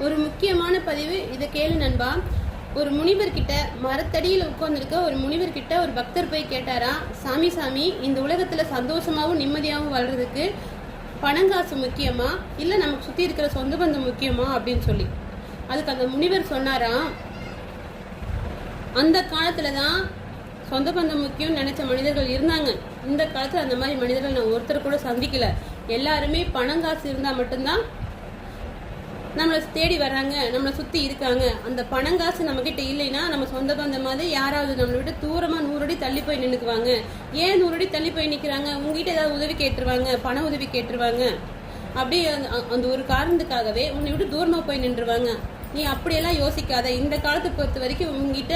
ஒரு முக்கியமான பதிவு. இதை கேளு நண்பா. ஒரு முனிவர்கிட்ட, மரத்தடியில் உட்கார்ந்துருக்க ஒரு முனிவர்கிட்ட ஒரு பக்தர் போய் கேட்டாரா, சாமி இந்த உலகத்துல சந்தோஷமாவும் நிம்மதியாகவும் வாழ்றதுக்கு பணங்காசு முக்கியமா இல்ல நமக்கு சுத்தி இருக்கிற சொந்த பந்தம் முக்கியமா அப்படின்னு சொல்லி. அதுக்கு அந்த முனிவர் சொன்னாரா, அந்த காலத்துலதான் சொந்த பந்தம் முக்கியம் நினைச்ச மனிதர்கள் இருந்தாங்க. இந்த காலத்துல அந்த மாதிரி மனிதர்கள் நான் ஒருத்தர் கூட சந்திக்கல. எல்லாருமே பணங்காசு இருந்தா மட்டும்தான் நம்மளை தேடி வர்றாங்க, நம்மளை சுத்தி இருக்காங்க. அந்த பணங்காசு நம்ம கிட்ட இல்லைன்னா நம்ம சொந்த பந்தம் மாதிரி யாராவது நம்மளை விட்டு தூரமா 100 அடி தள்ளி போய் நின்னுக்குவாங்க. ஏன் 100 அடி தள்ளி போய் நிக்கிறாங்க? உங்ககிட்ட ஏதாவது உதவி கேட்டுருவாங்க, பண உதவி கேட்டுருவாங்க. அப்படியே அந்த ஒரு காரணத்துக்காகவே உன்னை விட்டு தூரமா போய் நின்றுவாங்க. நீ அப்படியெல்லாம் யோசிக்காத. இந்த காலத்தை பொறுத்த வரைக்கும் உங்ககிட்ட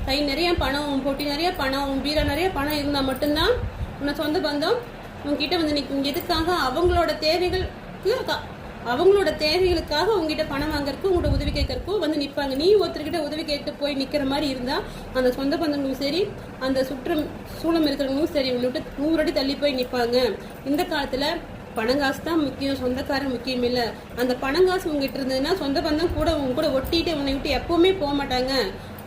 கை நிறைய பணம், உன் பொட்டி நிறைய பணம், உன் பீரா நிறைய பணம் இருந்தா மட்டும்தான் உன்னை சொந்த பந்தம் உங்ககிட்ட வந்து நிற்கும். எதுக்காக? அவங்களோட தேவைகளுக்காக உங்ககிட்ட பணம் வாங்கறதுக்கும் உங்களோட உதவி கேட்கறதுக்கும் வந்து நிற்பாங்க. நீ ஒருத்தர்கிட்ட உதவி கேட்டு போய் நிக்கிற மாதிரி இருந்தா அந்த சொந்த பந்தங்களும் சரி, அந்த சூழம் இருக்கிறவங்களும் சரி, உன்னை விட்டு 100 அடி தள்ளி போய் நிற்பாங்க. இந்த காலத்துல பணங்காசு தான் முக்கியம், சொந்தக்காரன் முக்கியம் இல்ல. அந்த பணங்காசு உங்ககிட்ட இருந்ததுன்னா சொந்த பந்தம் கூட உங்க கூட ஒட்டிட்டு உன்னை விட்டு எப்பவுமே போக மாட்டாங்க.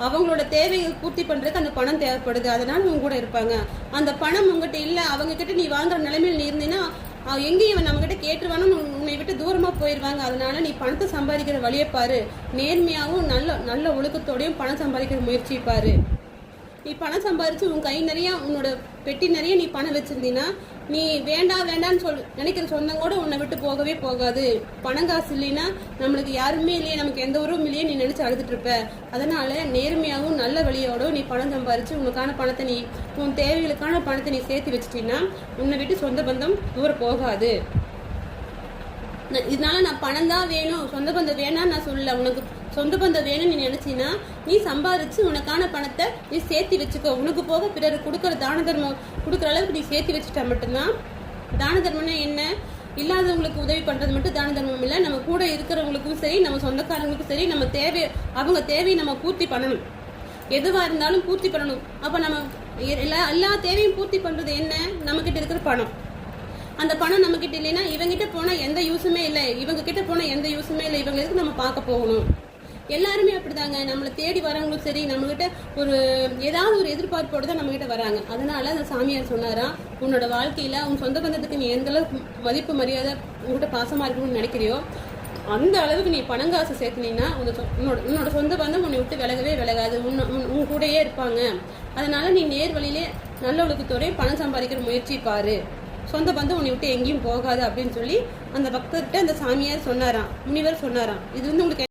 அவங்களோட தேவைகள் பூர்த்தி பண்றதுக்கு அந்த பணம் தேவைப்படுது, அதனால உங்க கூட இருப்பாங்க. அந்த பணம் உங்ககிட்ட இல்ல, அவங்க கிட்ட நீ வாங்குற நிலைமையில் நீ இருந்தீங்கன்னா எங்கேயும் நம்ம கிட்ட கேட்டுருவானு உன்னை விட்டு தூரமா போயிடுவாங்க. அதனால நீ பணத்தை சம்பாதிக்கிற வழியை பாரு. நேர்மையாகவும் நல்ல ஒழுக்கத்தோடையும் பணம் சம்பாதிக்கிற முயற்சி பாரு. நீ பணம் சம்பாதிச்சு உன் கை நிறைய, உன்னோட பெட்டி நிறைய நீ பணம் வச்சிருந்தீங்கன்னா நீ வேண்டான்னு நினைக்கிற சொந்தம் கூட உன்னை விட்டு போகவே போகாது. பணம் காசு இல்லைன்னா நம்மளுக்கு யாருமே இல்லையே, நமக்கு எந்த உறவும் இல்லையே நீ நினைச்சு அழுதுட்டு இருப்ப. அதனால நேர்மையாகவும் நல்ல வழியோட நீ பணம் சம்பாதிச்சு உனக்கான பணத்தை நீ உன் தேவைகளுக்கான பணத்தை நீ சேர்த்து வச்சுட்டீங்கன்னா உன்னை விட்டு சொந்த பந்தம் தூரம் போகாது. இதனால நான் பணம் தான் வேணும், சொந்த பந்தம் வேணான்னு நான் சொல்லல. உனக்கு சொந்த பந்தம் வேணும்னு நீ நினைச்சின்னா நீ சம்பாதிச்சு உனக்கான பணத்தை நீ சேர்த்து வச்சுக்கோ. உனக்கு போக பிறர் கொடுக்குற தான தர்மம் கொடுக்குற அளவுக்கு நீ சேர்த்து வச்சுட்டா மட்டும்தான். தான தர்மம்னா என்ன? இல்லாதவங்களுக்கு உதவி பண்றது மட்டும் தான தர்மம் இல்லை. நம்ம கூட இருக்கிறவங்களுக்கும் சரி, நம்ம சொந்தக்காரங்களுக்கும் சரி, நம்ம அவங்க தேவையை நம்ம பூர்த்தி பண்ணணும். எதுவா இருந்தாலும் பூர்த்தி பண்ணணும். அப்ப நம்ம எல்லா தேவையும் பூர்த்தி பண்றது என்ன? நம்ம கிட்ட இருக்கிற பணம். அந்த பணம் நம்ம கிட்ட இல்லைன்னா இவங்கிட்ட போனா எந்த யூஸுமே இல்லை, இவங்க கிட்ட போனா எந்த யூஸுமே இல்லை. இவங்களுக்கு நம்ம பார்க்க போகணும். எல்லாருமே அப்படிதாங்க. நம்மளை தேடி வரவங்களும் சரி, நம்மகிட்ட ஏதாவது ஒரு எதிர்பார்ப்போடு தான் நம்ம கிட்ட வராங்க. அதனால அந்த சாமியார் சொன்னாரா, உன்னோட வாழ்க்கையில உன் சொந்த பந்தத்துக்கு நீ எந்த அளவுக்கு மதிப்பு மரியாதை உங்ககிட்ட பாசமா இருக்கணும்னு நினைக்கிறியோ அந்த அளவுக்கு நீ பணங்காசு சேர்த்துனீங்கன்னா உன்னோட சொந்த பந்தம் உன்னை விட்டு விலகவே விலகாது, உன் கூடயே இருப்பாங்க. அதனால நீ நேர் வழியிலே நல்ல ஒழுக்கத்தோட பணம் சம்பாதிக்கிற முயற்சி பாரு. சொந்த பந்தம் உன்னை விட்டு எங்கேயும் போகாது அப்படின்னு சொல்லி அந்த பக்தர்கிட்ட அந்த சாமியார் சொன்னாராம், முனிவர் சொன்னாராம். இது உங்களுக்கு